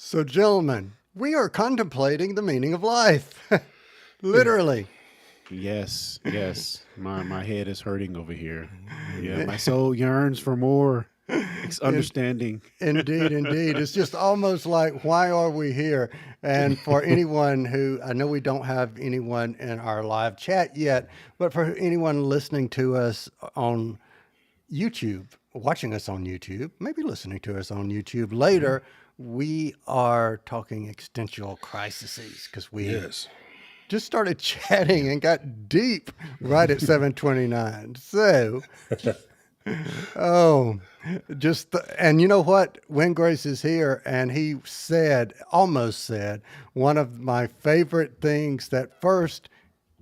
So, gentlemen, we are contemplating the meaning of life. Literally. Yes, yes. My head is hurting over here. Yeah, my soul yearns for more In- understanding. Indeed, indeed. It's just almost like, why are we here? And for anyone who, I know we don't have anyone in our live chat yet, but for anyone listening to us on YouTube, watching us on YouTube, maybe listening to us on YouTube later, we are talking existential crises because we Yes. just started chatting and got deep right at 7:29. So, oh, and you know what? When Grace is here, and he almost said, one of my favorite things that first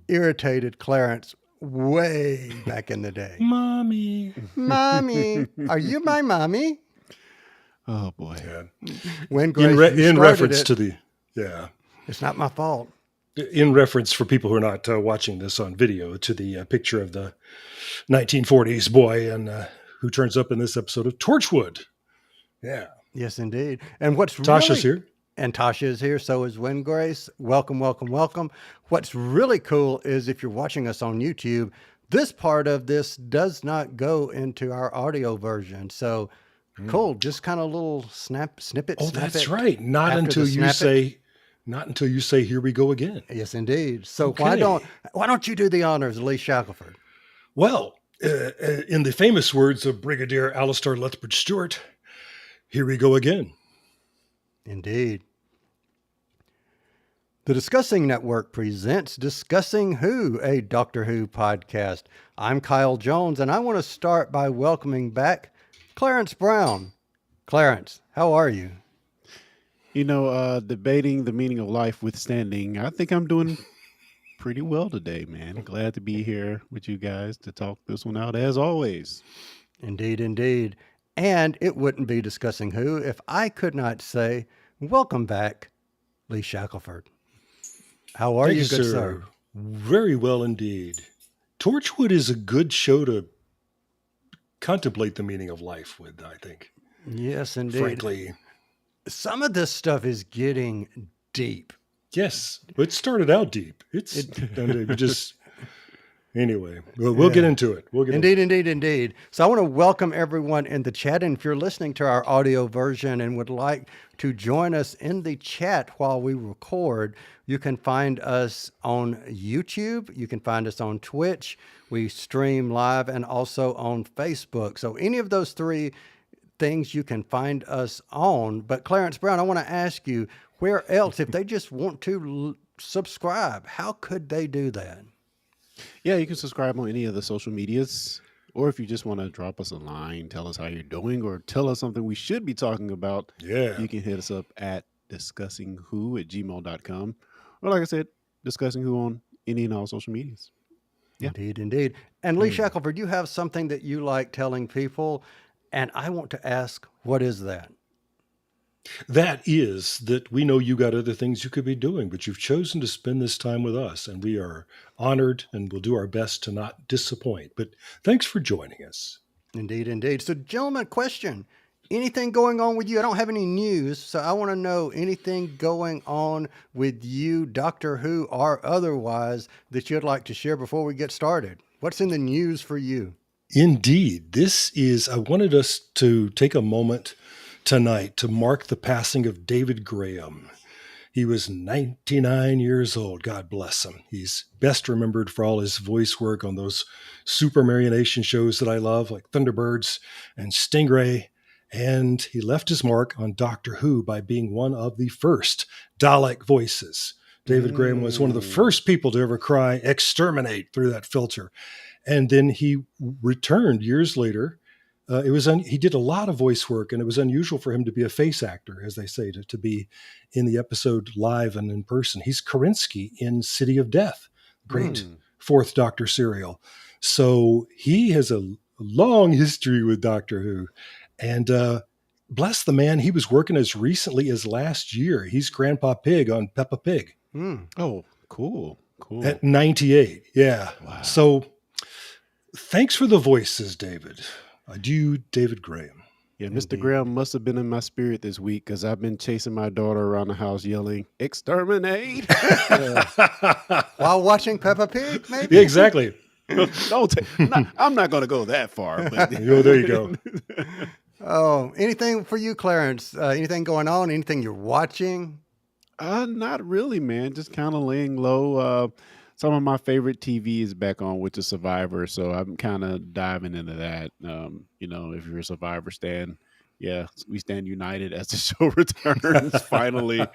irritated Clarence way back in the day. Mommy. Mommy, are you my mommy? Oh boy. Yeah. When Grace, In reference to the, yeah. It's not my fault. In reference for people who are not watching this on video to the picture of the 1940s boy and who turns up in this episode of Torchwood. Yeah. Yes, indeed. And what's Tasha's really here. And Tasha is here. So is Win Grace. Welcome, welcome, welcome. What's really cool is if you're watching us on YouTube, this part of this does not go into our audio version. So cool. Just kind of a little snippet. Oh, that's right. Not after until the you snap say, not until you say, here we go again. Yes, indeed. So Okay. why don't you do the honors, Lee Shackelford? Well, in the famous words of Brigadier Alistair Lethbridge Stewart, here we go again. Indeed. The Discussing Network presents Discussing Who, a Doctor Who podcast. I'm Kyle Jones, and I want to start by welcoming back Clarence Brown. Clarence, how are you? You know, debating the meaning of life withstanding, I think I'm doing pretty well today, man. Glad to be here with you guys to talk this one out as always. Indeed, indeed. And it wouldn't be Discussing Who if I could not say, welcome back, Lee Shackelford. How are Thank you, good sir? Very well indeed. Torchwood is a good show to contemplate the meaning of life with, I think. Yes, indeed. Frankly. Some of this stuff is getting deep. Yes. It started out deep. Anyway, we'll get into it. Indeed. So I want to welcome everyone in the chat. And if you're listening to our audio version and would like to join us in the chat while we record, you can find us on YouTube. You can find us on Twitch. We stream live and also on Facebook. So any of those three things you can find us on. But Clarence Brown, I want to ask you, where else, if they just want to subscribe, how could they do that? Yeah, you can subscribe on any of the social medias, or if you just want to drop us a line, tell us how you're doing, or tell us something we should be talking about, you can hit us up at discussingwho@gmail.com. Or like I said, Discussing Who on any and all social medias. Yeah. Indeed. And Lee Shackelford, you have something that you like telling people, and I want to ask, what is that? That is that we know you got other things you could be doing, but you've chosen to spend this time with us, and we are honored and will do our best to not disappoint. But thanks for joining us. Indeed. So, gentlemen, question. Anything going on with you? I don't have any news, so I want to know anything going on with you, Doctor Who or otherwise, that you'd like to share before we get started. What's in the news for you? Indeed. I wanted us to take a moment tonight to mark the passing of David Graham. He was 99 years old. God bless him. He's best remembered for all his voice work on those super marionation shows that I love, like Thunderbirds and Stingray. And he left his mark on Doctor Who by being one of the first Dalek voices. David Graham was one of the first people to ever cry, "Exterminate," through that filter. And then he returned years later. He did a lot of voice work, and it was unusual for him to be a face actor, as they say, to be in the episode live and in person. He's Kerensky in City of Death, great Fourth Doctor serial. So he has a long history with Doctor Who. And bless the man, he was working as recently as last year. He's Grandpa Pig on Peppa Pig. Oh, cool. At 98, yeah. Wow. So thanks for the voices, David. Adieu, David Graham. Yeah, Mr. Indeed. Graham must have been in my spirit this week because I've been chasing my daughter around the house yelling, "Exterminate!" Yeah, While watching Peppa Pig, maybe? exactly. Don't take. I'm not going to go that far, but Oh, there you go. Oh, anything for you, Clarence? Anything going on? Anything you're watching? Not really, man. Just kind of laying low. Some of my favorite TV is back on, which is Survivor. So I'm kind of diving into that. If you're a Survivor stan, yeah, we stand united as the show returns finally.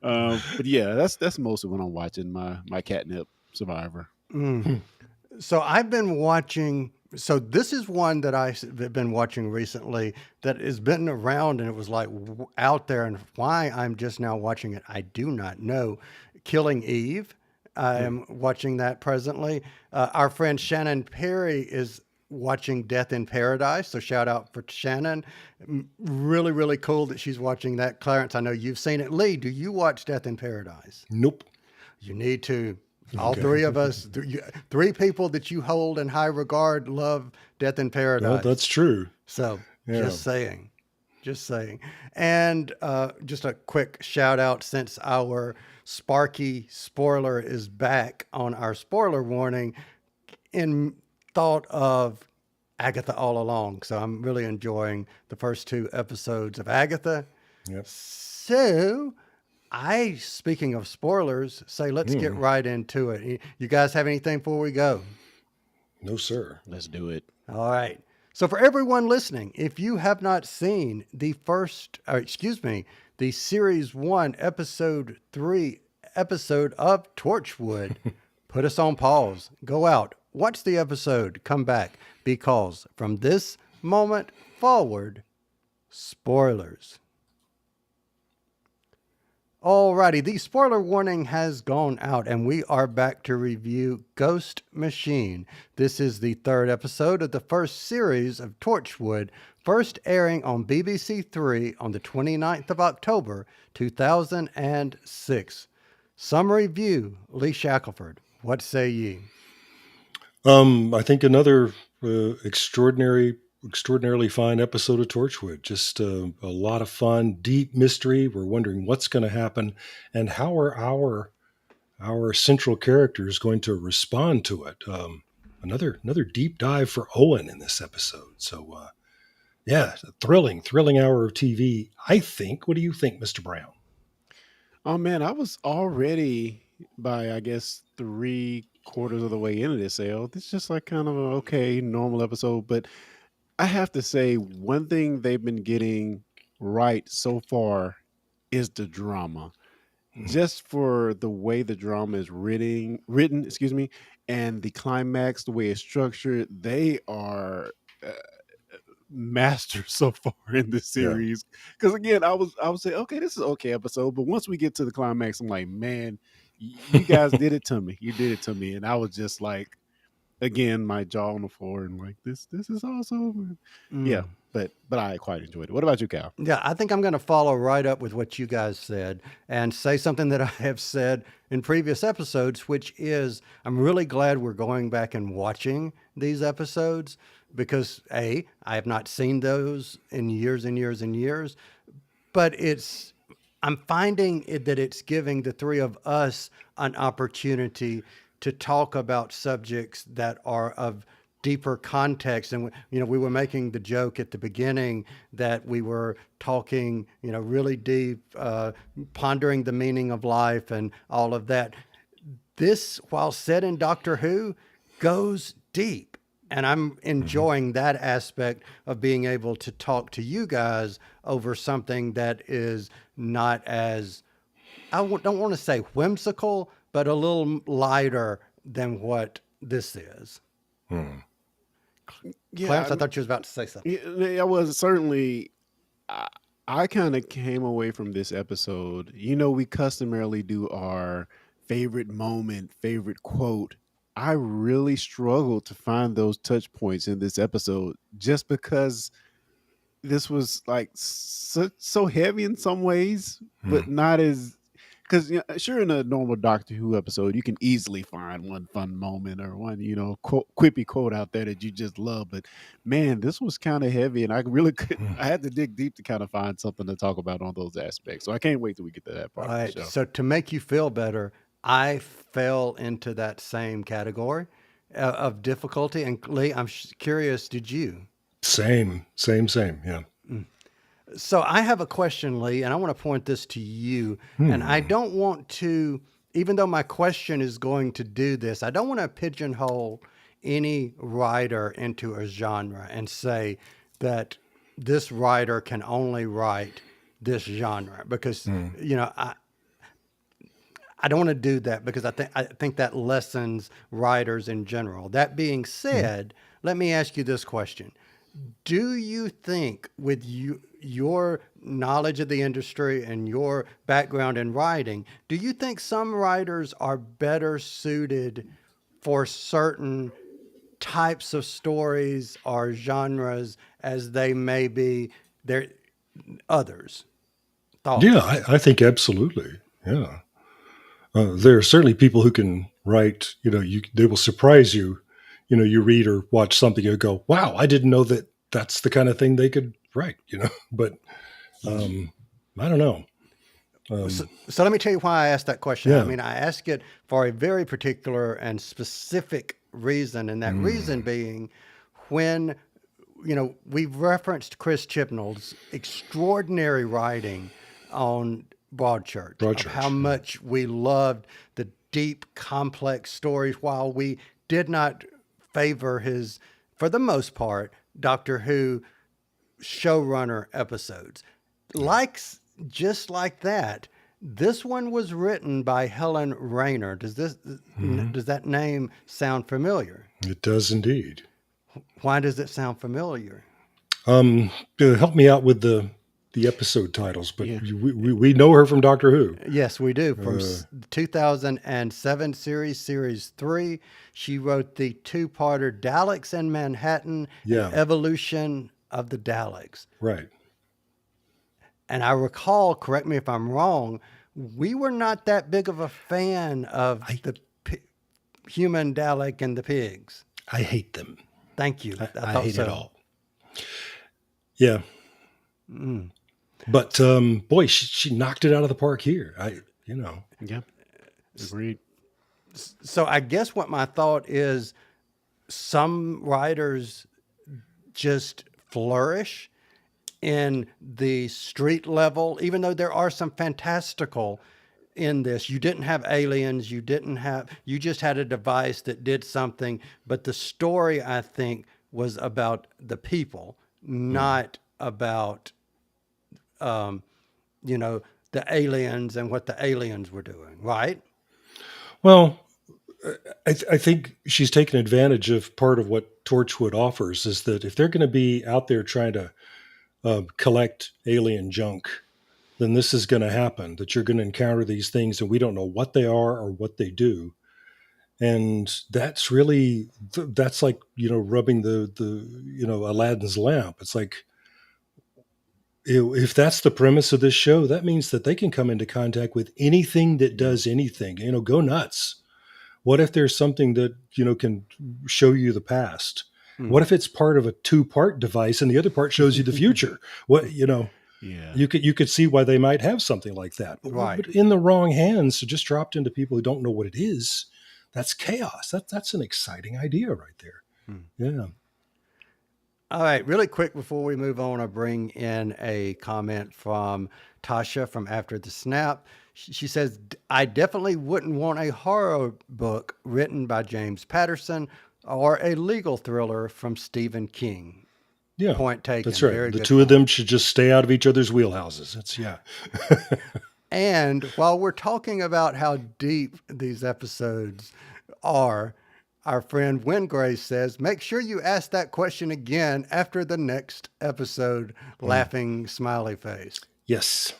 But yeah, that's mostly what I'm watching. My catnip Survivor. Mm. So I've been watching. So this is one that I've been watching recently that has been around and it was like out there. And why I'm just now watching it, I do not know. Killing Eve. I am watching that presently. Our friend Shannon Perry is watching Death in Paradise. So shout out for Shannon. Really, really cool that she's watching that. Clarence, I know you've seen it. Lee, do you watch Death in Paradise? Nope. You need to. All Okay. three of us, three people that you hold in high regard, love Death in Well, Paradise. that's true. So Yeah. just saying, just saying. And just a quick shout out since our Sparky spoiler is back on our spoiler warning in thought of Agatha all along. So I'm really enjoying the first two episodes of Agatha. Yep. So speaking of spoilers, say let's get right into it. You guys have anything before we go? No, sir. Let's do it. All right. So for everyone listening, if you have not seen the the series 1, episode 3 episode of Torchwood, put us on pause, go out, watch the episode, come back, because from this moment forward, spoilers. Alrighty, the spoiler warning has gone out and we are back to review Ghost Machine. This is the third episode of the first series of Torchwood, first airing on BBC Three on the 29th of October, 2006. Summary view, Lee Shackelford. What say ye? I think another extraordinarily fine episode of Torchwood. Just a lot of fun, deep mystery. We're wondering what's going to happen and how are our central characters going to respond to it. Another deep dive for Owen in this episode. So yeah, thrilling hour of TV. I think. What do you think, Mr. Brown? Oh man, I was already by I guess 3/4 of the way into this sale. It's just like kind of an okay normal episode, but I have to say one thing they've been getting right so far is the drama. Just for the way the drama is written, excuse me, and the climax, the way it's structured, they are uh, masters so far in the Yeah. series. Because again, I would say, okay, this is okay episode, but once we get to the climax, I'm like, man, you guys did it to me. You did it to me, and I was just like, again, my jaw on the floor, and like, this is awesome. Yeah, but I quite enjoyed it. What about you, Cal? Yeah, I think I'm going to follow right up with what you guys said and say something that I have said in previous episodes, which is I'm really glad we're going back and watching these episodes because I have not seen those in years and years and years, but I'm finding that it's giving the three of us an opportunity to talk about subjects that are of deeper context. And, we were making the joke at the beginning that we were talking, really deep, pondering the meaning of life and all of that. This, while set in Doctor Who, goes deep. And I'm enjoying that aspect of being able to talk to you guys over something that is not as, don't want to say whimsical, but a little lighter than what this is. Yeah, Clarence, I thought you was about to say something. yeah, I was certainly. I kind of came away from this episode. We customarily do our favorite moment, favorite quote. I really struggled to find those touch points in this episode just because this was like so heavy in some ways, but not as because sure, in a normal Doctor Who episode, you can easily find one fun moment or one quippy quote out there that you just love. But man, this was kind of heavy, and I really couldn't. Hmm. I had to dig deep to kind of find something to talk about on those aspects. So I can't wait till we get to that All part of the right. show. So to make you feel better, I fell into that same category of difficulty. And Lee, I'm curious, did you? Same. Yeah. So I have a question, Lee, and I want to point this to you. And I Hmm. don't want to, even though my question is going to do this, I don't want to pigeonhole any writer into a genre and say that this writer can only write this genre because, Hmm. I don't want to do that because I think that lessens writers in general. That being said, let me ask you this question. Do you think with your knowledge of the industry and your background in writing, do you think some writers are better suited for certain types of stories or genres as they may be there others? Yeah, Thoughts? I think absolutely. Yeah. There are certainly people who can write, they will surprise you. You read or watch something, you go, wow, I didn't know that that's the kind of thing they could write, but um, I don't know. So, Um, so let me tell you why I asked that question. I yeah. mean, I ask it for a very particular and specific reason, and that reason Mm. being when, we've referenced Chris Chibnall's extraordinary writing on Broadchurch of how Broadchurch. Yeah. much we loved the deep, complex stories while we did not favor his, for the most part, Doctor Who showrunner episodes. Like just like that, this one was written by Helen Rayner. Mhm. Does that name sound familiar? It does indeed. Why does it sound familiar? Um, Help me out with the episode titles, but Yeah. we know her from Doctor Who. Yes, we do. From Uh, 2007 series 3, she wrote the two-parter Daleks in Manhattan and yeah, Evolution of the Daleks. right. And I recall, correct me if I'm wrong, we were not that big of a fan of I the human Dalek and the pigs. I hate them. Thank you. I I thought hate so. it all. Yeah, Mm. but boy, she knocked it out of the park here. Yeah. Agreed. So I guess what my thought is, some writers just flourish in the street level, even though there are some fantastical in this. You didn't have aliens, you just had a device that did something, but the story, I think, was about the people, not about, um, the aliens and what the aliens were doing, right? Well, I think she's taken advantage of part of what Torchwood offers is that if they're going to be out there trying to collect alien junk, then this is going to happen. That you're going to encounter these things, and we don't know what they are or what they do. And that's really that's like rubbing the Aladdin's lamp. It's like if that's the premise of this show, that means that they can come into contact with anything that Yeah. does anything. Go nuts. What if there's something that can show you the past? Hmm. What if it's part of a two-part device and the other part shows you the future? Yeah. You could see why they might have something like that. Right. But in the wrong hands, so just dropped into people who don't know what it is, that's chaos. That's an exciting idea right there. Hmm. Yeah. All right, really quick before we move on, I bring in a comment from Tasha from After the Snap. She says, I definitely wouldn't want a horror book written by James Patterson or a legal thriller from Stephen King. Yeah. Point taken. That's right. Very The good two of point. them should just stay out of each other's wheelhouses. Yeah. And while we're talking about how deep these episodes are, our friend Wingrace says, make sure you ask that question again after the next episode. Laughing smiley face. Yes.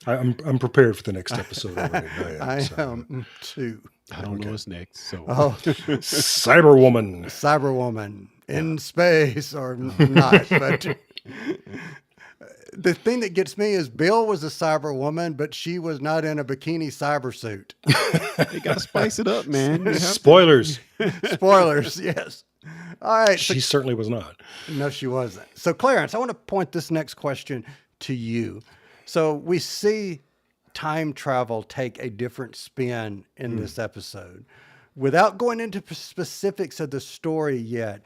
I'm prepared for the next episode already. I So. am too. I don't know what's next. So Oh, Cyberwoman. Cyberwoman in space or not, but The thing that gets me is Bill was a cyber woman, but she was not in a bikini cyber suit. You got to spice it up, man. You have Spoilers. Spoilers, yes. All right. So, She certainly was not. no, she wasn't. So, Clarence, I want to point this next question to you. So, we see time travel take a different spin in this episode. Without going into specifics of the story yet,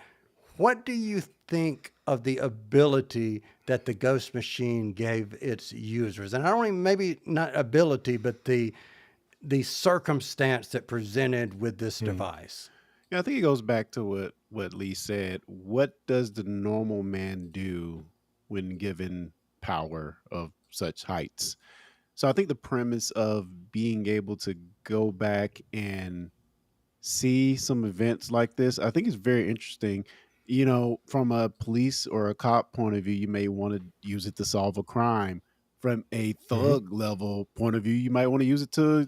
what do you think of the ability that the ghost machine gave its users? And I don't even, maybe not ability, but the circumstance that presented with this device. Yeah, I think it goes back to what Lee said. What does the normal man do when given power of such heights? So I think the premise of being able to go back and see some events like this, I think is very interesting. You know, from a police or a cop point of view, you may want to use it to solve a crime. From a thug level point of view, you might want to use it to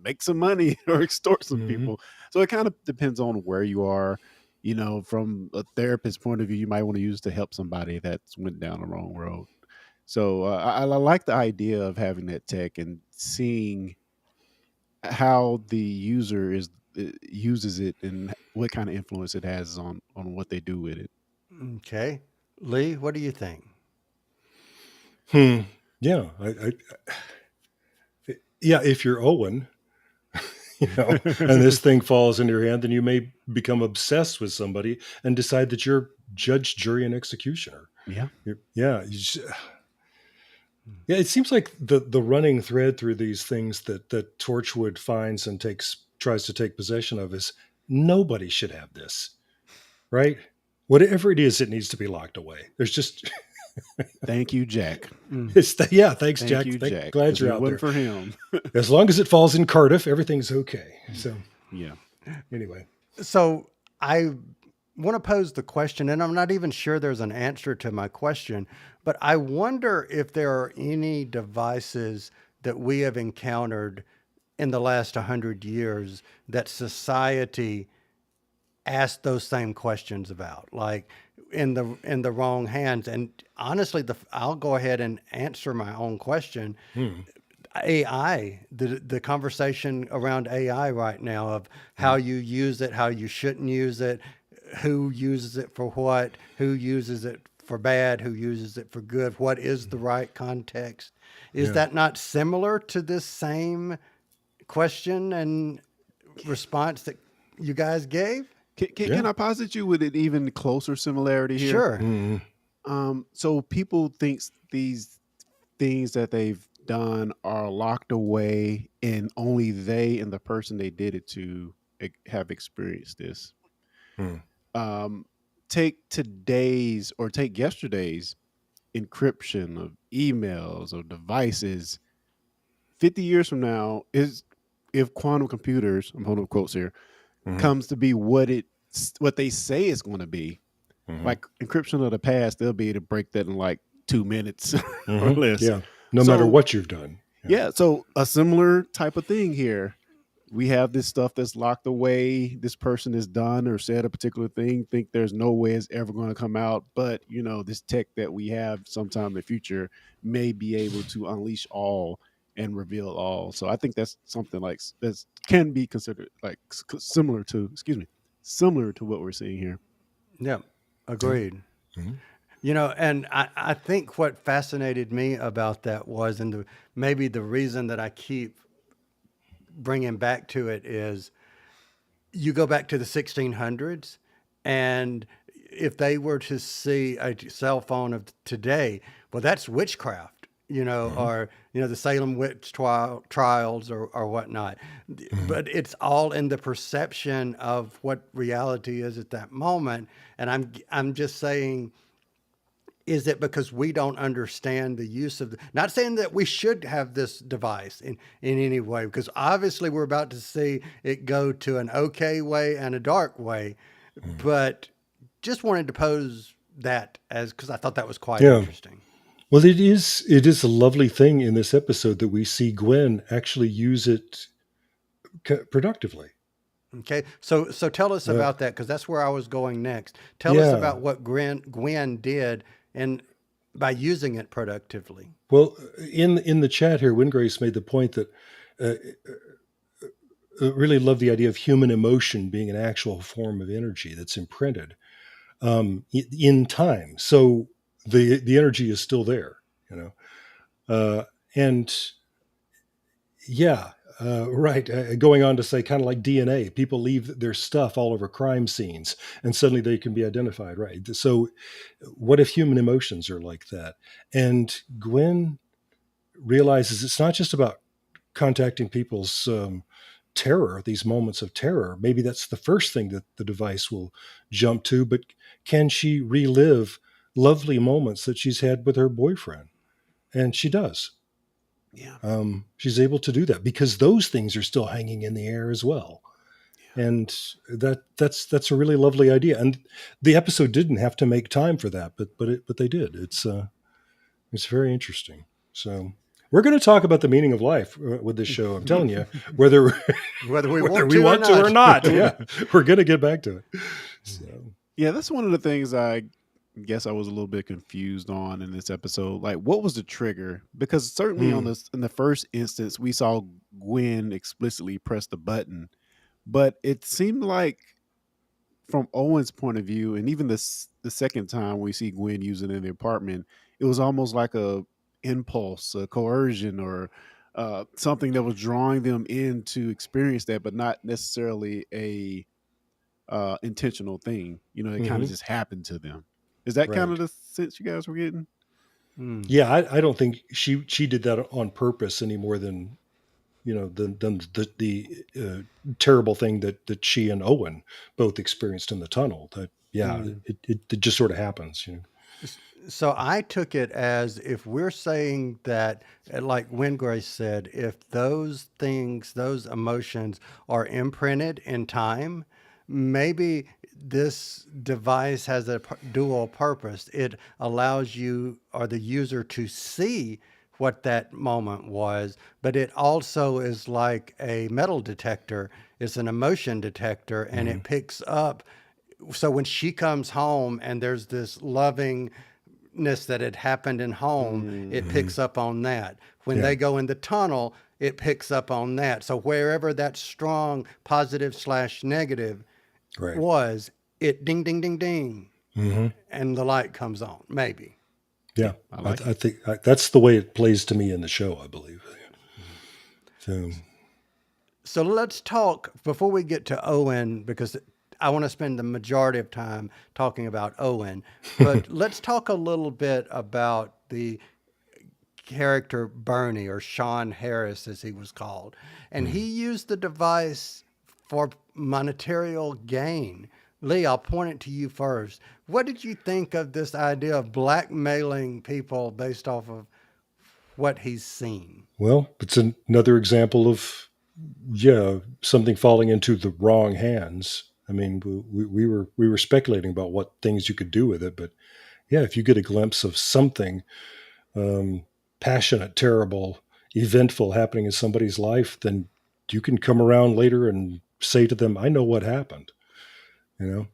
make some money or extort some people. So it kind of depends on where you are. You know, from a therapist point of view, you might want to use to help somebody that's went down the wrong road. So I like the idea of having that tech and seeing how the user uses it and what kind of influence it has on what they do with it. Okay. Lee, what do you think? Yeah. Yeah. If you're Owen, and this thing falls in your hand, then you may become obsessed with somebody and decide that you're judge, jury, and executioner. Yeah. Yeah. Yeah. It seems like the running thread through these things that Torchwood finds and tries to take possession of is nobody should have this, right? Whatever it is, it needs to be locked away. There's just Thank you, Jack. thanks, Thank Jack. you, Jack. Glad 'cause you're if it out wasn't there. for him. As long as it falls in Cardiff, everything's okay. So Yeah. anyway, So I want to pose the question, and I'm not even sure there's an answer to my question, but I wonder if there are any devices that we have encountered in the last 100 years that society asked those same questions about, like in the wrong hands. And honestly, I'll go ahead and answer my own question. AI, the conversation around AI right now of how you use it, how you shouldn't use it, who uses it for what, who uses it for bad, who uses it for good, what is the right context? Is that not similar to this same question and response that you guys gave? Can I posit you with an even closer similarity here? Sure. So people thinks these things that they've done are locked away, and only they and the person they did it to have experienced this. Take today's or take yesterday's encryption of emails or devices. 50 years from now, is if quantum computers, I'm holding up quotes here, comes to be what they say it's going to be, like encryption of the past, they'll be able to break that in like 2 minutes or less. yeah. No matter what you've done. Yeah. So a similar type of thing here. We have this stuff that's locked away. This person has done or said a particular thing, think there's no way it's ever going to come out. But, you know, this tech that we have sometime in the future may be able to unleash all and reveal all. So I think that's something like that can be considered like similar to what we're seeing here. Yeah, agreed. You know, and I think what fascinated me about that was, and maybe the reason that I keep bringing back to it is, you go back to the 1600s, and if they were to see a cell phone of today, well, that's witchcraft, you know, or, you know, the Salem witch trials or whatnot. But it's all in the perception of what reality is at that moment. And I'm just saying, is it because we don't understand the use of not saying that we should have this device in any way, because obviously we're about to see it go to an okay way and a dark way, but just wanted to pose that because I thought that was quite interesting. Well, it is a lovely thing in this episode that we see Gwen actually use it productively. Okay, so tell us about that, because that's where I was going next. Tell us about what Gwen did, and by using it productively. Well, in the chat here, Wingrace made the point that uh, really love the idea of human emotion being an actual form of energy that's imprinted in time. So the energy is still there, you know. And yeah, right. Going on to say, kind of like DNA, people leave their stuff all over crime scenes, and suddenly they can be identified. Right. So, what if human emotions are like that? And Gwen realizes it's not just about contacting people's terror, these moments of terror. Maybe that's the first thing that the device will jump to, but can she relive lovely moments that she's had with her boyfriend? And she does. Yeah. She's able to do that because those things are still hanging in the air as well. And that's a really lovely idea. And the episode didn't have to make time for that, but they did. It's very interesting. So we're going to talk about the meaning of life with this show. I'm telling you, whether Whether we whether want we to or want to or not. not, yeah, we're going to get back to it. So, Yeah, that's one of the things I guess I was a little bit confused on in this episode. Like, what was the trigger? Because certainly on mm, this in the first instance, we saw Gwen explicitly press the button, but it seemed like from Owen's point of view, and even the second time we see Gwen use it in the apartment, it was almost like a impulse, a coercion, or something that was drawing them in to experience that, but not necessarily a intentional thing. You know, it kind of mhm, just happened to them. Is that kind of right. the sense you guys were getting? Hmm. Yeah, I don't think she did that on purpose any more than than the terrible thing that she and Owen both experienced in the tunnel. That yeah, Mm. it just sort of happens. So I took it as if we're saying that, like Wingrace said, if those things, those emotions are imprinted in time, maybe this device has a dual purpose. It allows you or the user to see what that moment was, but it also is like a metal detector. It's an emotion detector, and Hmm. it picks up. So when she comes home and there's this lovingness that had happened in home, it Mm, Hmm. picks up on that. When Yeah, they go in the tunnel, it picks up on that. So wherever that strong positive slash negative right. was, it ding, ding, ding, ding, Hmm. and the light comes on, maybe. Yeah, I I, like I it. think that's the way it plays to me in the show. I believe. So So let's talk before we get to Owen, because I want to spend the majority of time talking about Owen. But let's talk a little bit about the character Bernie, or Sean Harris as he was called. And he mm. used the device for monetary gain. Lee, I'll point it to you first. What did you think of this idea of blackmailing people based off of what he's seen? Well, it's another example of yeah something falling into the wrong hands. I mean, we were speculating about what things you could do with it, but yeah, if you get a glimpse of something um, passionate, terrible, eventful happening in somebody's life, then you can come around later and say to them, "I know what happened," you know.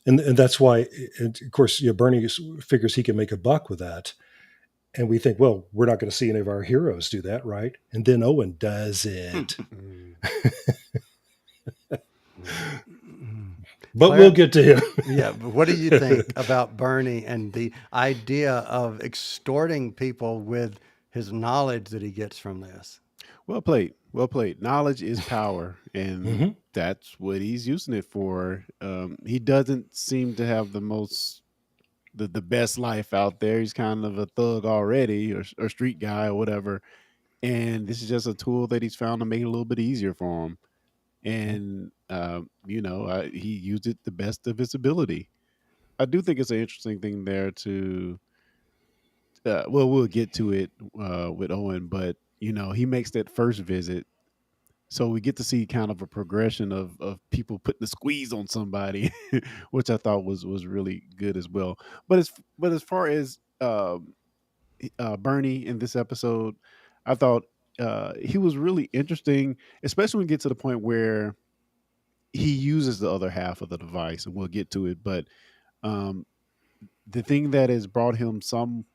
And that's why, and of course, Bernie figures he can make a buck with that, and we think, well, we're not going to see any of our heroes do that, right? And then Owen does it, Mm, but we'll Clarence? get to him. Yeah, but what do you think about Bernie and the idea of extorting people with his knowledge that he gets from this? well played. Well played. Knowledge is power, and Hmm. that's what he's using it for. He doesn't seem to have the best life out there. He's kind of a thug already, or street guy, or whatever. And this is just a tool that he's found to make it a little bit easier for him. And he used it the best of his ability. I do think it's an interesting thing there to. Well, we'll get to it with Owen, but he makes that first visit, so we get to see kind of a progression of people putting the squeeze on somebody, which I thought was really good as well. But as far as Bernie in this episode, I thought he was really interesting, especially when we get to the point where he uses the other half of the device, and we'll get to it. But um, the thing that has brought him some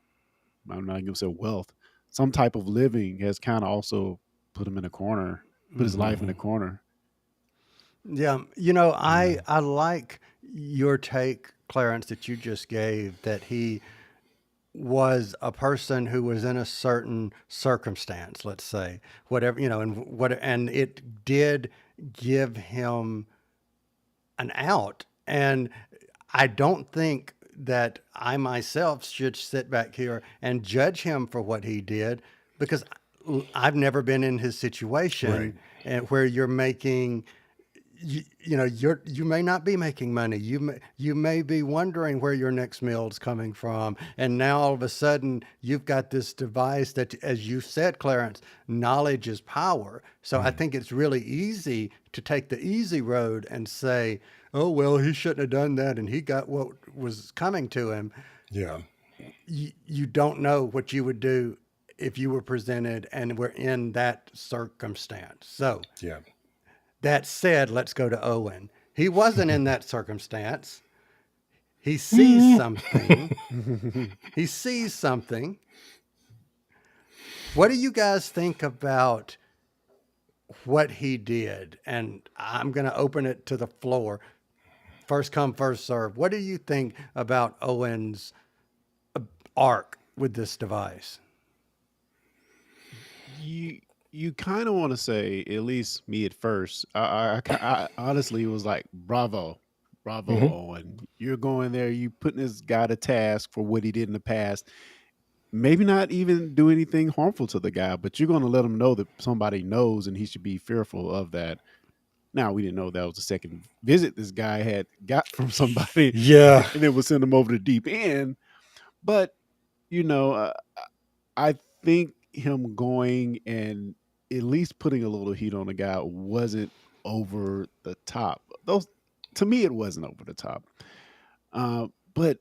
I'm not going to say wealth, some type of living has kind of also put him in a corner, put his life in a corner. Yeah, you know, Yeah. I like your take, Clarence, that you just gave, that he was a person who was in a certain circumstance, let's say, whatever, you know, and it did give him an out. And I don't think that I myself should sit back here and judge him for what he did, because I've never been in his situation, Right. and where you're making, you know, you may not be making money. You may be wondering where your next meal is coming from, and now all of a sudden you've got this device that, as you said, Clarence, knowledge is power. So I think it's really easy to take the easy road and say, "Oh well, he shouldn't have done that, and he got what was coming to him." Yeah. You don't know what you would do if you were presented and were in that circumstance. So Yeah. that said, let's go to Owen. He wasn't in that circumstance. He sees something. He sees something. What do you guys think about what he did? And I'm going to open it to the floor. First come, first serve. What do you think about Owen's arc with this device? you you kind of want to say, at least me at first, I honestly was like, bravo, bravo, Hmm. Owen, you're going there, you putting this guy to task for what he did in the past, maybe not even do anything harmful to the guy, but you're going to let him know that somebody knows and he should be fearful of that. Now, we didn't know that was the second visit this guy had got from somebody Yeah. and it would send him over the deep end. But, you know, I think him going and at least putting a little heat on the guy wasn't over the top. Those, to me, it wasn't over the top. But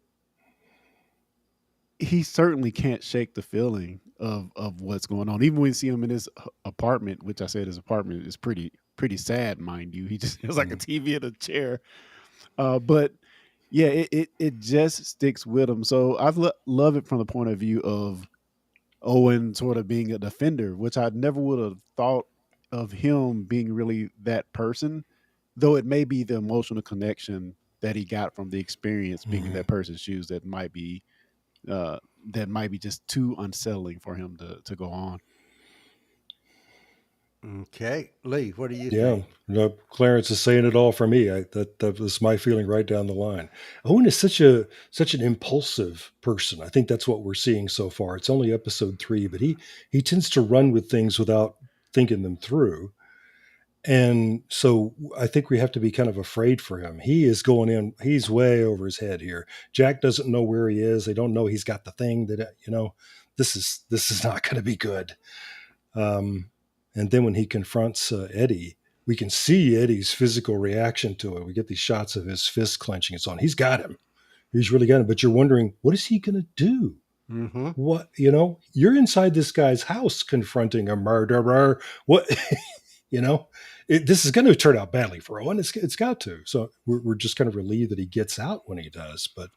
he certainly can't shake the feeling of what's going on. Even when you see him in his apartment, which I said his apartment is pretty sad, mind you. He just has like a TV and a chair. But yeah, it just sticks with him. So love it from the point of view of Owen sort of being a defender, which I never would have thought of him being really that person. Though it may be the emotional connection that he got from the experience being in Mhm. that person's shoes uh, that might be just too unsettling for him to go on. Okay, Lee, what do you Yeah. think? No, Clarence is saying it all for me. That was my feeling right down the line. Owen is such an impulsive person. I think that's what we're seeing so far. It's only episode 3, but he tends to run with things without thinking them through. And so I think we have to be kind of afraid for him. He is going in, he's way over his head here. Jack doesn't know where he is. They don't know he's got the thing that, this is not going to be good. Um, and then when he confronts Eddie, we can see Eddie's physical reaction to it. We get these shots of his fist clenching. It's on. He's got him. He's really got him. But you're wondering, what is he going to do? Mm-hmm. What, you're inside this guy's house confronting a murderer. What, you know, this is going to turn out badly for Owen. It's got to. So we're just kind of relieved that he gets out when he does. But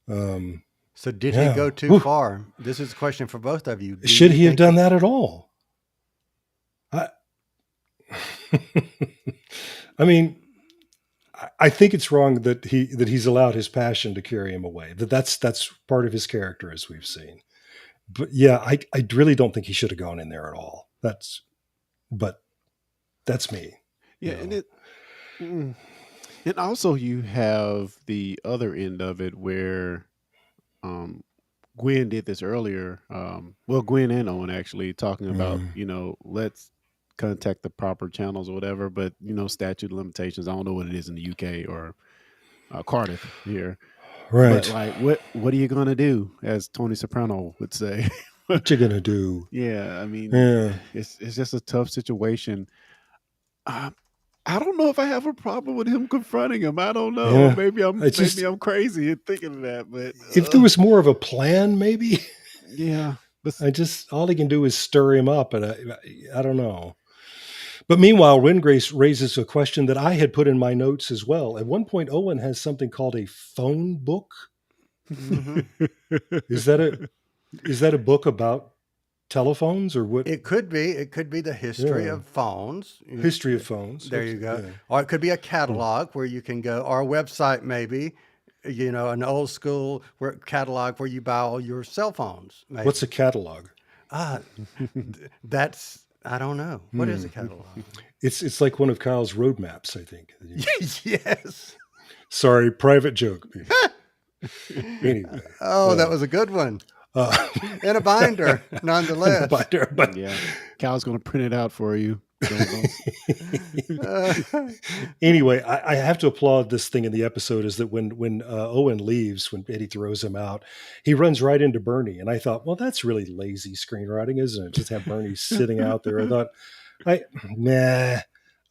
um, So did he yeah, go too Whew. far? This is a question for both of you. Do Should you he have think done that at all? I, I mean, I think it's wrong that he's allowed his passion to carry him away. That's part of his character, as we've seen. But yeah, I really don't think he should have gone in there at all. But that's me. Yeah, mm, and also you have the other end of it where um, Gwen did this earlier. Well, Gwen and Owen actually talking about, Mm, let's contact the proper channels or whatever. But statute of limitations. I don't know what it is in the UK or Cardiff here. But right. like, what are you gonna do, as Tony Soprano would say? What you gonna do? Yeah, I mean, Yeah, it's just a tough situation. Uh, I don't know if I have a problem with him confronting him. I don't know. yeah. Maybe I'm It's maybe just I'm crazy in thinking of that, but if there was more of a plan, maybe. yeah. But I just all he can do is stir him up, and I don't know. But meanwhile, Wingrace raises a question that I had put in my notes as well. At one point, Owen has something called a phone book. Mm-hmm. Is that it? Is that a book about telephones or what? It could be. It could be the history Yeah. of phones. History of phones. There you Okay, go. yeah. Or it could be a catalog where you can go, or a website maybe, an old school catalog where you buy all your cell phones. Maybe. What's a catalog? That's, I don't know. What is a catalog? It's like one of Kyle's roadmaps, I think. Yes. Sorry, private joke. Anyway. Oh, that was a good one. In a binder, nonetheless. But Yeah. Cal's going to print it out for you. anyway, I have to applaud this thing in the episode is that when Owen leaves, when Eddie throws him out, he runs right into Bernie. And I thought, well, that's really lazy screenwriting, isn't it? Just have Bernie sitting out there. I thought, nah.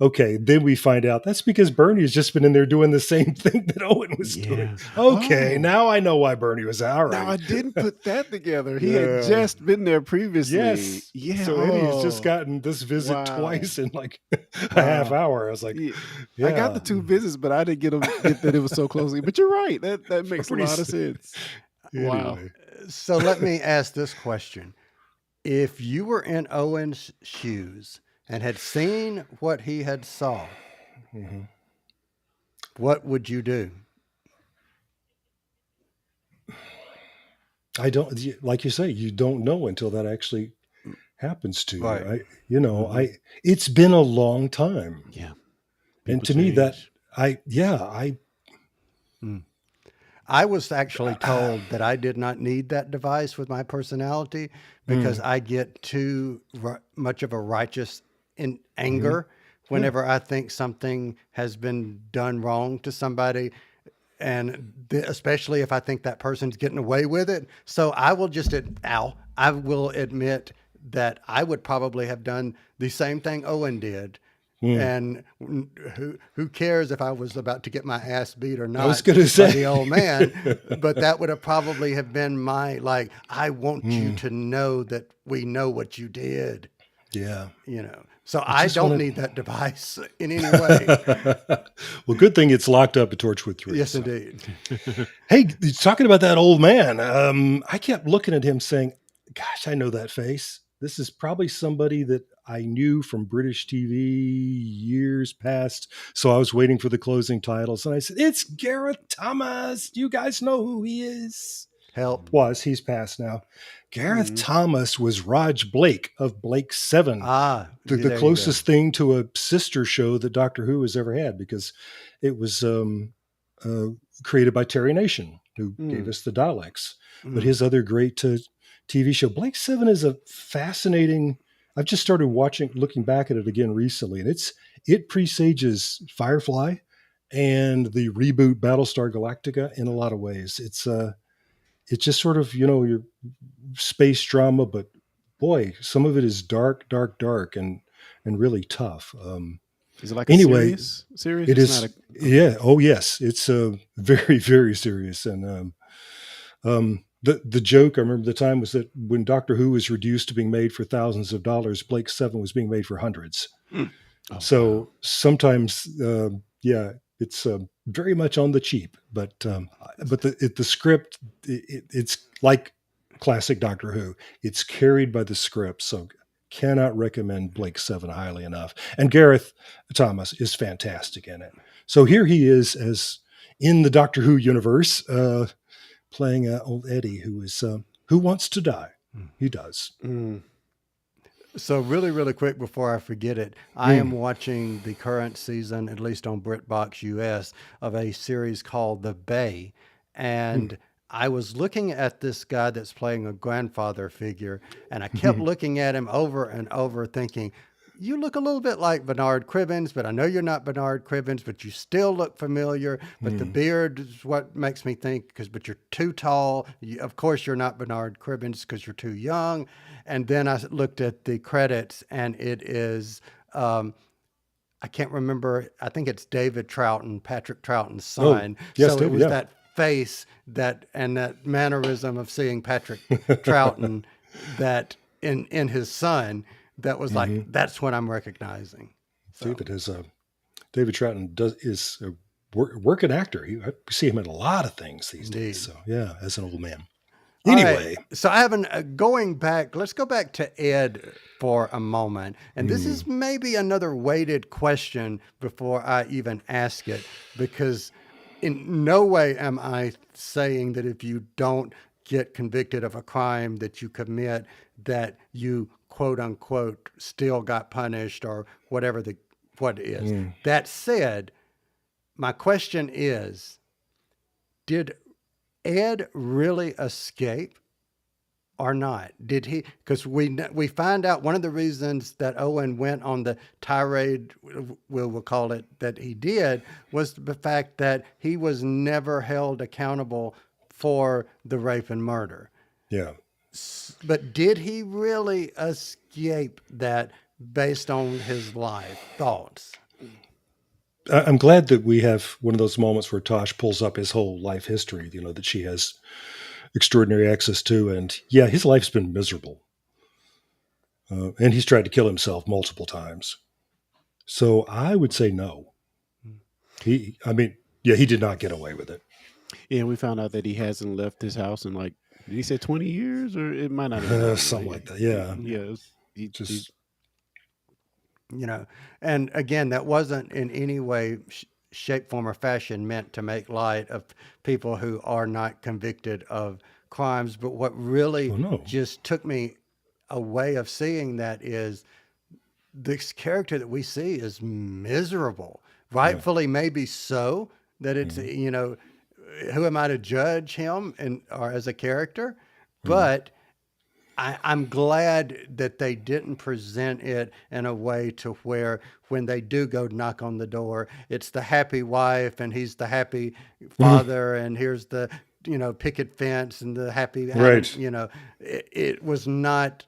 Okay, then we find out that's because Bernie has just been in there doing the same thing that Owen was doing. Okay, now I know why Bernie was out. All right. Now I didn't put that together. He had just been there previously. Yes. Yeah. So Eddie's just gotten this visit twice in like a half hour. I was like, yeah. I got the two visits, but I didn't get that it was so closely. But you're right. That makes a lot of sense. Wow. Anyway. So let me ask this question. If you were in Owen's shoes and had seen what he had saw, what would you do? I don't, like you say, you don't know until that actually happens to Right. you. It's been a long time. Yeah. And People to me that change. I was actually told that I did not need that device with my personality because I get too much of a righteous in anger whenever I think something has been done wrong to somebody. And especially if I think that person's getting away with it. So I will I will admit that I would probably have done the same thing Owen did. And who cares if I was about to get my ass beat or not? I was going to say by the old man, but that would have probably have been my, like, I want you to know that we know what you did, Yeah. So I don't need that device in any way. Well, good thing it's locked up at Torchwood 3. Yes, so. indeed. Hey, talking about that old man, I kept looking at him saying, gosh, I know that face. This is probably somebody that I knew from British TV years past. So I was waiting for the closing titles. And I said, it's Gareth Thomas. You guys know who he is. Help. He's passed now. Gareth Thomas was Raj Blake of Blake 7. The closest thing to a sister show that Doctor Who has ever had, because it was created by Terry Nation, who gave us the Daleks. But his other great TV show, Blake 7, is a fascinating. I've just started looking back at it again recently, and it presages Firefly and the reboot Battlestar Galactica in a lot of ways. It's just sort of, your space drama, but boy, some of it is dark, and really tough. Is it like a serious? It is. Yeah. Oh, yes. It's very, very serious. And the joke, I remember the time, was that when Doctor Who was reduced to being made for thousands of dollars, Blake 7 was being made for hundreds. Sometimes, it's very much on the cheap, but the script, it's like classic Doctor Who. It's carried by the script, so cannot recommend Blake 7 highly enough. And Gareth Thomas is fantastic in it. So here he is as in the Doctor Who universe, playing old Eddie, who wants to die. He does. So really, really quick before I forget it, I am watching the current season, at least on BritBox US, of a series called The Bay. And I was looking at this guy that's playing a grandfather figure, and I kept looking at him over and over thinking, you look a little bit like Bernard Cribbins, but I know you're not Bernard Cribbins, but you still look familiar. But the beard is what makes me think, but you're too tall. Of course, you're not Bernard Cribbins because you're too young. And then I looked at the credits, and it is, I can't remember, I think it's David Troughton, Patrick Troughton's son. Yes, so David, it was that face and that mannerism of seeing Patrick Troughton that in his son, that was like, that's what I'm recognizing. So. David Troughton is a working actor. I see him in a lot of things these days. So yeah, as an old man. All right. Anyway, So I haven't going back. Let's go back to Ed for a moment, and this is maybe another weighted question before I even ask it, because in no way am I saying that if you don't get convicted of a crime that you commit, that you quote unquote still got punished or whatever the what it is. That said, my question is, did Ed really escape or not? Did he? Because we find out one of the reasons that Owen went on the tirade, we'll call it, that he did, was the fact that he was never held accountable for the rape and murder. yeah. But did he really escape that based on his life? Thoughts? I'm glad that we have one of those moments where Tosh pulls up his whole life history, that she has extraordinary access to. And yeah, his life's been miserable. And he's tried to kill himself multiple times. So I would say no. He did not get away with it. Yeah, we found out that he hasn't left his house in like, did he say 20 years, or it might not have been Something like that. Yeah. Yeah, Just And again, that wasn't in any way, shape, form, or fashion meant to make light of people who are not convicted of crimes. But what really no. just took me a way of seeing that is this character that we see is miserable, rightfully maybe so, that it's, who am I to judge him or as a character? But I'm glad that they didn't present it in a way to where when they do go knock on the door, it's the happy wife and he's the happy father and here's the, picket fence and the happy, Right. it was not,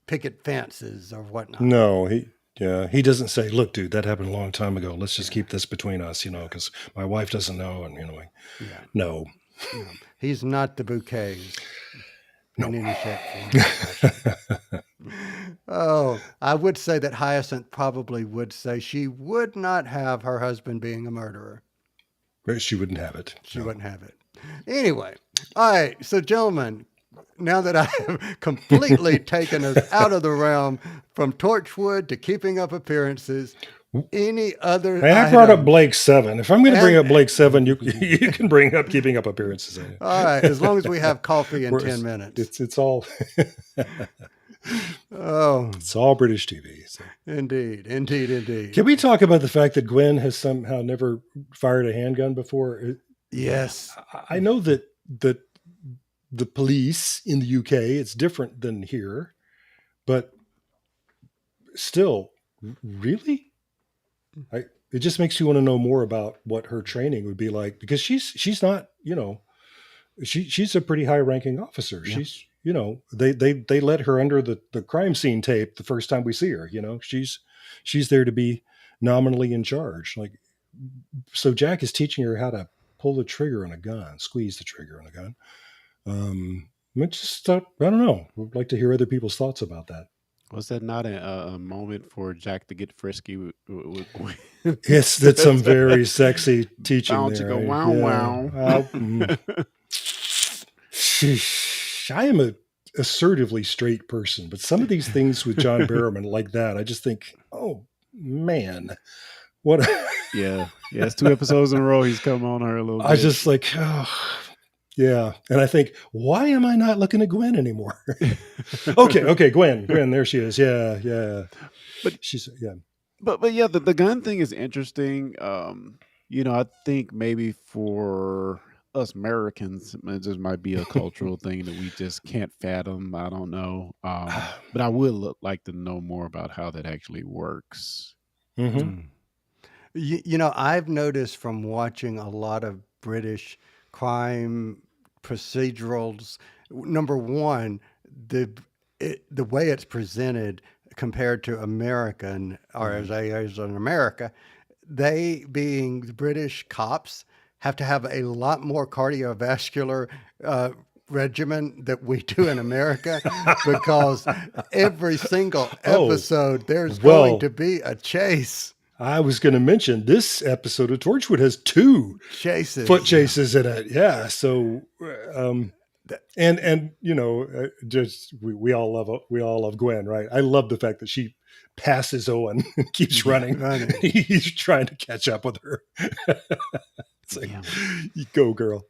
picket fences or whatnot. No, he doesn't say, look, dude, that happened a long time ago. Let's just keep this between us, because my wife doesn't know. And, no. He's not the bouquets. In any shape, form, or fashion. Oh, I would say that Hyacinth probably would say she would not have her husband being a murderer. She wouldn't have it. She wouldn't have it. Anyway, all right. So, gentlemen, now that I have completely taken us out of the realm from Torchwood to Keeping Up Appearances, any other? Hey, I brought up Blake 7. If I'm going to bring up Blake 7, you can bring up Keeping Up Appearances. All right, as long as we have coffee in 10 minutes. It's all Oh, it's all British TV. So. Indeed. Can we talk about the fact that Gwen has somehow never fired a handgun before? Yes. I know that the police in the UK, it's different than here, but still, really? It just makes you want to know more about what her training would be like, because she's not, she's a pretty high ranking officer. Yeah. She's, they let her under the crime scene tape the first time we see her, she's there to be nominally in charge. Like, so Jack is teaching her how to pull the trigger on a gun, squeeze the trigger on a gun. I just thought, I don't know. I'd like to hear other people's thoughts about that. Was that not a moment for Jack to get frisky with Gwen? Yes, that's some very sexy teaching Bound there. to go wow. I am a assertively straight person, but some of these things with John Barrowman like that, I just think, oh man, what? Yeah, it's 2 episodes in a row he's come on her a little bit. I just like, oh, yeah. And I think, why am I not looking at Gwen anymore? Okay, Gwen, there she is. Yeah. But she's, yeah. But yeah, the gun thing is interesting. I think maybe for us Americans, it just might be a cultural thing that we just can't fathom. I don't know. But I would like to know more about how that actually works. Mm-hmm. I've noticed from watching a lot of British crime procedurals, number one, the way it's presented compared to American, or as in America, they being the British cops have to have a lot more cardiovascular regimen that we do in America, because every single episode there's going to be a chase. I was going to mention this episode of Torchwood has 2 chases, foot chases in it. Yeah. So, And just we all love Gwen, right? I love the fact that she passes Owen and keeps running. running. He's trying to catch up with her. It's like, you go, girl.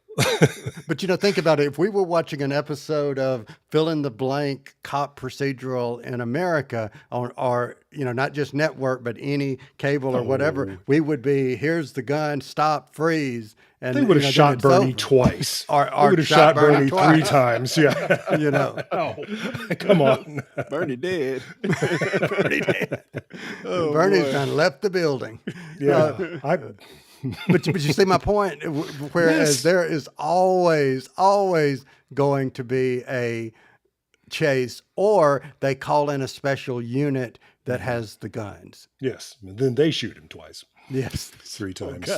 But think about it. If we were watching an episode of fill in the blank cop procedural in America on, or not just network, but any cable or whatever, we would be, here's the gun, stop, freeze. And They would have shot Bernie twice. Or they would have shot Bernie twice. 3 times. Yeah. Oh, come on. Bernie dead. Bernie dead. Oh, Bernie's boy. done left the building. Yeah. But you see my point. Whereas there is always going to be a chase, or they call in a special unit that has the guns. Yes. And then they shoot him twice. Yes. 3 times.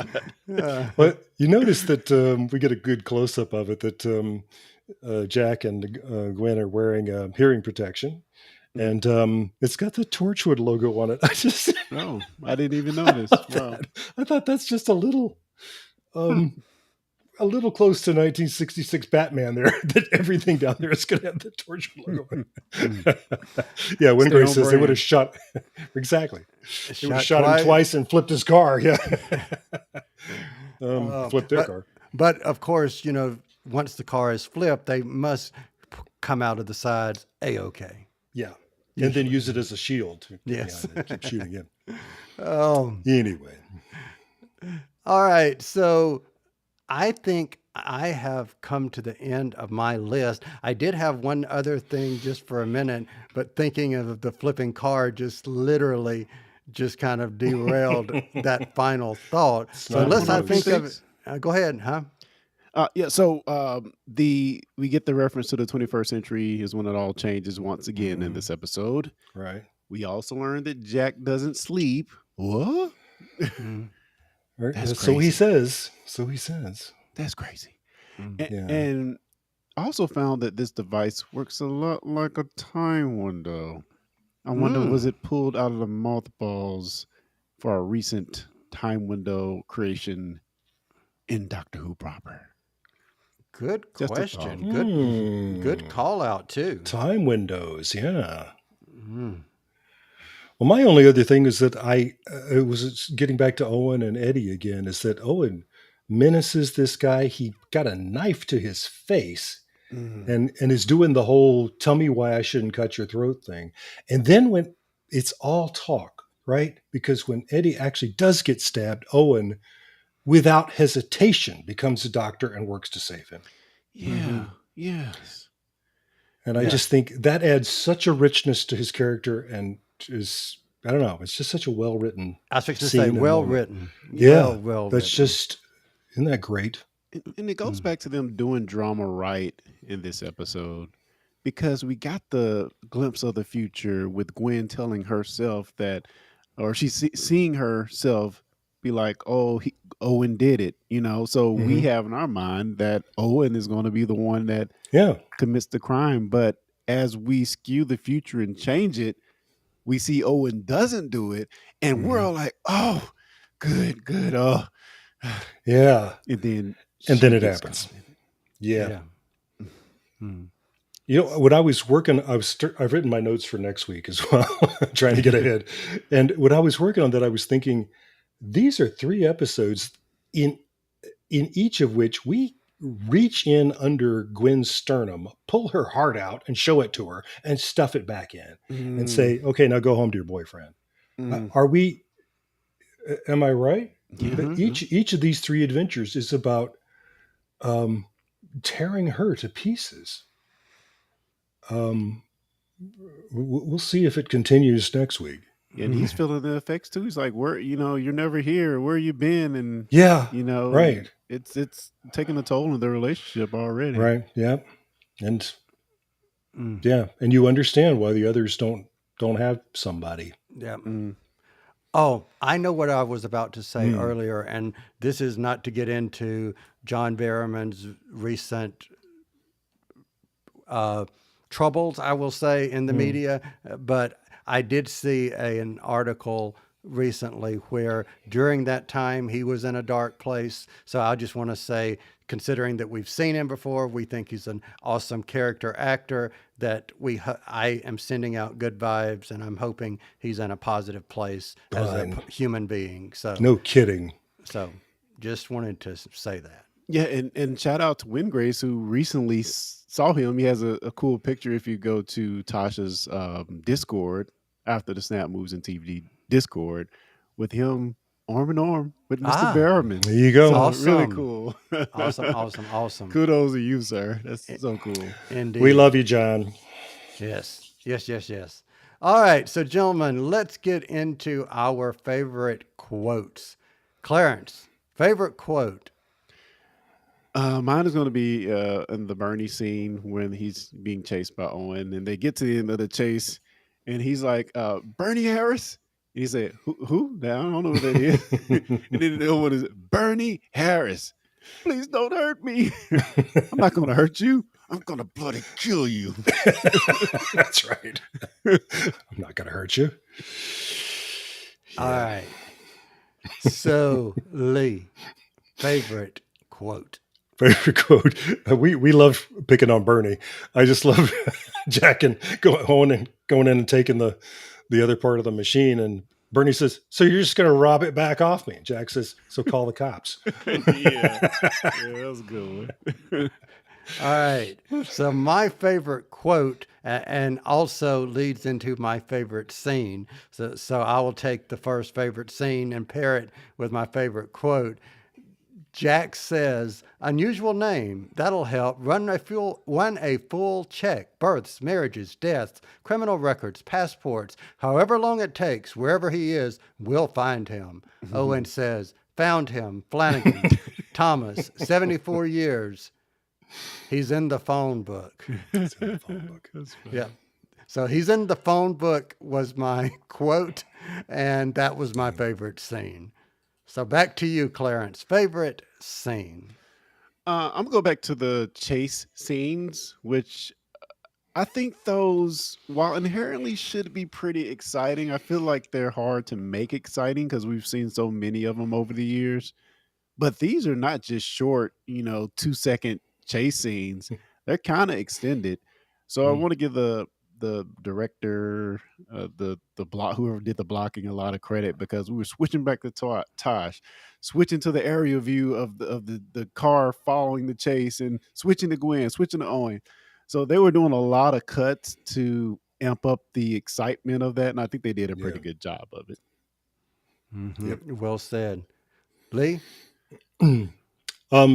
God. But you notice that we get a good close up of it, that Jack and Gwen are wearing hearing protection. And it's got the Torchwood logo on it. Oh, I didn't even notice. Wow. I thought that's just a little close to 1966 Batman there, that everything down there is going to have the Torchwood logo on it. Yeah, Wingrave says they would have shot. Exactly. They would have shot him twice and flipped his car. Yeah. Flipped their car. But of course, once the car is flipped, they must come out of the sides A-okay. Yeah. And then use it as a shield. Yes. Yeah, keep shooting him. Anyway. All right. So I think I have come to the end of my list. I did have one other thing just for a minute, but thinking of the flipping car just literally just kind of derailed that final thought. So unless I think of it, go ahead, huh? So we get the reference to the 21st century is when it all changes once again in this episode. Right. We also learned that Jack doesn't sleep. What? Right. That's So he crazy. says. That's crazy. Yeah. And also found that this device works a lot like a time window. I wonder, was it pulled out of the mothballs for a recent time window creation in Doctor Who proper? Good Just a question. Good call out too. Time windows, yeah. Well, my only other thing is that it was getting back to Owen and Eddie again, is that Owen menaces this guy. He got a knife to his face and is doing the whole "tell me why I shouldn't cut your throat" thing. And then when it's all talk, right? Because when Eddie actually does get stabbed, Owen, without hesitation, becomes a doctor and works to save him. Yeah. Yes. And I just think that adds such a richness to his character, and is, I don't know, it's just such a well-written I was fixing to scene say and well moment. written. Yeah, well that's written. just, isn't that great? And it goes back to them doing drama right in this episode, because we got the glimpse of the future with Gwen telling herself that, or she's seeing herself be like, oh, Owen did it, so we have in our mind that Owen is going to be the one that commits the crime. But as we skew the future and change it, we see Owen doesn't do it, and we're all like, oh, good, oh. Yeah. And then it happens. Yeah. When I was working, I've written my notes for next week as well, trying to get ahead. And when I was working on that, I was thinking, these are 3 episodes in each of which we reach in under Gwen's sternum, pull her heart out and show it to her and stuff it back in and say, okay, now go home to your boyfriend. Are we, am I right? That each of these 3 adventures is about tearing her to pieces. We'll see if it continues next week. And he's feeling the effects too. He's like, "Where, you're never here. Where you been?" And right. It's taking a toll on their relationship already. Right. Yeah. And and you understand why the others don't have somebody. Yeah. Oh, I know what I was about to say earlier, and this is not to get into John Barrowman's recent troubles, I will say, in the media, but I did see an article recently where during that time he was in a dark place. So I just want to say, considering that we've seen him before, we think he's an awesome character actor, that I am sending out good vibes, and I'm hoping he's in a positive place as a Fine. human being. No kidding. So just wanted to say that. Yeah, and shout out to Wingrace who recently saw him. He has a cool picture if you go to Tasha's Discord after the Snap Moves and TV Discord with him arm in arm with Mr. Berriman. There you go. So, Awesome. really cool. Awesome. Kudos to you, sir. That's so cool. Indeed. We love you, John. Yes. All right. So, gentlemen, let's get into our favorite quotes. Clarence, favorite quote? Mine is going to be in the Bernie scene when he's being chased by Owen, and they get to the end of the chase, and he's like, Bernie Harris? And he said, who? I don't know who that is. And then the other one is, Bernie Harris. Please don't hurt me. I'm not going to hurt you. I'm going to bloody kill you. That's right. I'm not going to hurt you. All right. So, Lee, favorite quote? Favorite quote. We love picking on Bernie. I just love Jack and going in and taking the other part of the machine. And Bernie says, "So you're just going to rob it back off me?" Jack says, "So call the cops." Yeah, that was a good one. All right. So my favorite quote, and also leads into my favorite scene. So I will take the first favorite scene and pair it with my favorite quote. Jack says, "Unusual name. That'll help. Run a full check. Births, marriages, deaths, criminal records, passports. However long it takes, wherever he is, we'll find him." Owen says, "Found him. Flanagan. Thomas, 74 years. He's in the phone book." It's in the phone book. Yeah. So he's in the phone book was my quote, and that was my favorite scene. So back to you, Clarence. Favorite scene? I'm gonna go back to the chase scenes, which I think those, while inherently should be pretty exciting, I feel like they're hard to make exciting because we've seen so many of them over the years. But these are not just short, 2-second chase scenes. They're kind of extended. So I want to give the director, the block, whoever did the blocking, a lot of credit, because we were switching back to Tosh, switching to the aerial view of the car following the chase, and switching to Gwen, switching to Owen. So they were doing a lot of cuts to amp up the excitement of that, and I think they did a pretty good job of it. Mm-hmm. Yep. Well said. Lee?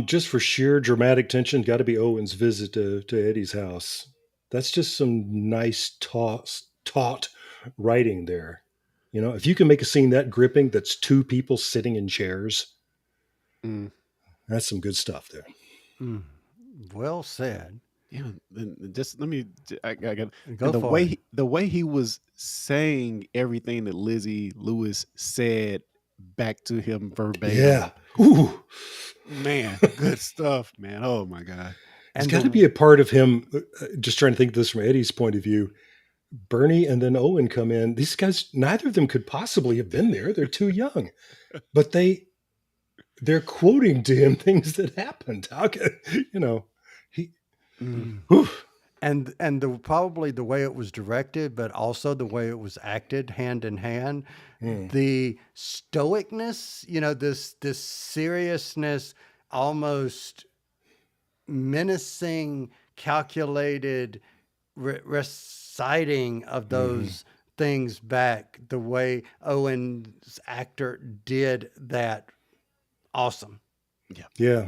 Just for sheer dramatic tension, got to be Owen's visit to Eddie's house. That's just some nice taut writing there. If you can make a scene that gripping, that's two people sitting in chairs, that's some good stuff there. Well said. Yeah, just let me. I got the way he was saying everything that Lizzie Lewis said back to him verbatim. Yeah. Ooh, man, good stuff, man. Oh my God. It's got to be a part of him. Just trying to think of this from Eddie's point of view. Bernie and then Owen come in. These guys, neither of them could possibly have been there. They're too young, but they're quoting to him things that happened. How can he? And probably the way it was directed, but also the way it was acted hand in hand, the stoicness, this seriousness, almost menacing, calculated reciting of those things back, the way Owen's actor did that. Awesome. Yeah.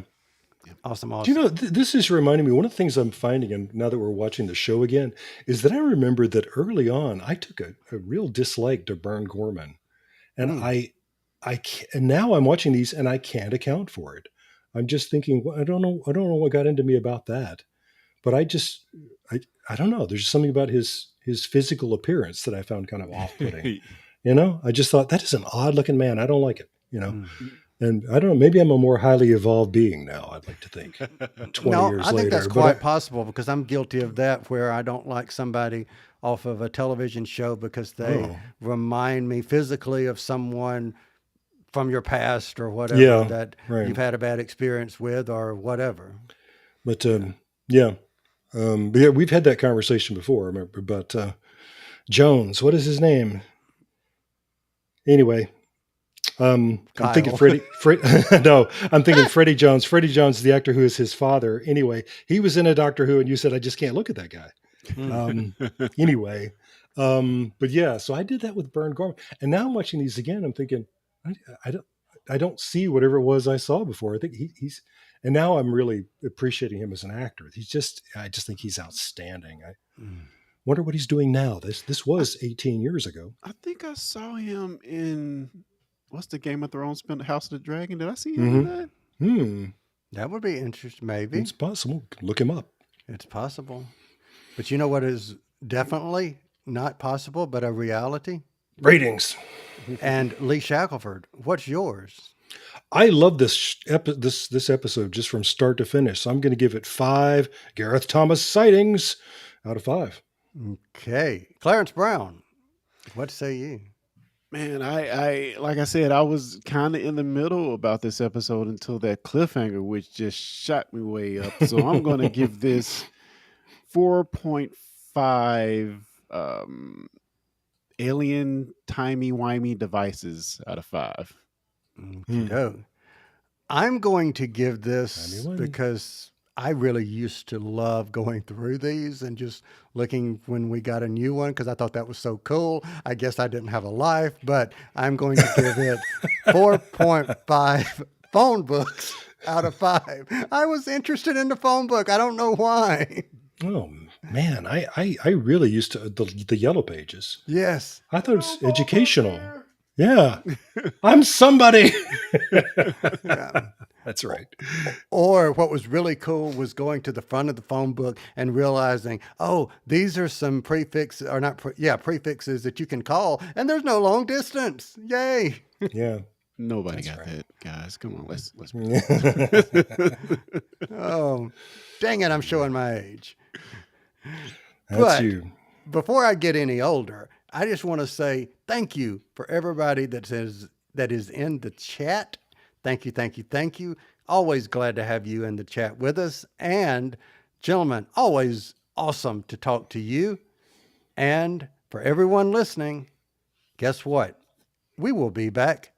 Awesome. This is reminding me, one of the things I'm finding, and now that we're watching the show again, is that I remember that early on, I took a real dislike to Bern Gorman. And and now I'm watching these and I can't account for it. I'm just thinking, well, I don't know what got into me about that, but I don't know. There's something about his physical appearance that I found kind of off-putting. I just thought, that is an odd looking man. I don't like it, And I don't know, maybe I'm a more highly evolved being now, I'd like to think, 20 years later. I think that's quite possible, because I'm guilty of that, where I don't like somebody off of a television show because they Oh. remind me physically of someone from your past or whatever Yeah, that right. you've had a bad experience with or whatever. But yeah. But yeah, we've had that conversation before, I remember, about Jones. What is his name? Anyway, I'm thinking Kyle. no, I'm thinking Freddie Jones. Freddie Jones, the actor who is his father. Anyway, he was in a Doctor Who, and you said, I just can't look at that guy. Anyway, but yeah, so I did that with Vern Gorman, and now I'm watching these again. I'm thinking, I don't see whatever it was I saw before. I think he's, and now I'm really appreciating him as an actor. I just think he's outstanding. I wonder what he's doing now. This was 18 years ago. I think I saw him in what's the Game of Thrones spin House of the Dragon? Did I see him in that? That would be interesting. Maybe It's possible. Look him up. it's possible. But you know what is definitely not possible, but a reality? Ratings. And Lee Shackelford, what's yours? I love this episode just from start to finish. So I'm going to give it 5 Gareth Thomas sightings out of 5. Okay. Clarence Brown, what say you? Man, I like I said, I was kind of in the middle about this episode until that cliffhanger, which just shot me way up. So I'm going to give this 4.5 alien timey-wimey devices out of 5. Okey-doke. I'm going to give this Timey-wimey. because I really used to love going through these and just looking when we got a new one because I thought that was so cool. I guess I didn't have a life, but I'm going to give it 4.5 phone books out of 5. I was interested in the phone book. I don't know why. Oh man, I really used to the yellow pages. Yes. I thought it was educational. Yeah, I'm somebody. Yeah. That's right. Or what was really cool was going to the front of the phone book and realizing, oh, these are some prefixes, or not, prefixes that you can call, and there's no long distance. Yay. Yeah. Nobody That's got right. that, guys. Come on, let's. Oh, dang it, I'm showing my age. That's But you. before I get any older, I just want to say thank you for everybody that is in the chat. Thank you, thank you, thank you. Always glad to have you in the chat with us. And gentlemen, always awesome to talk to you. And for everyone listening, guess what? We will be back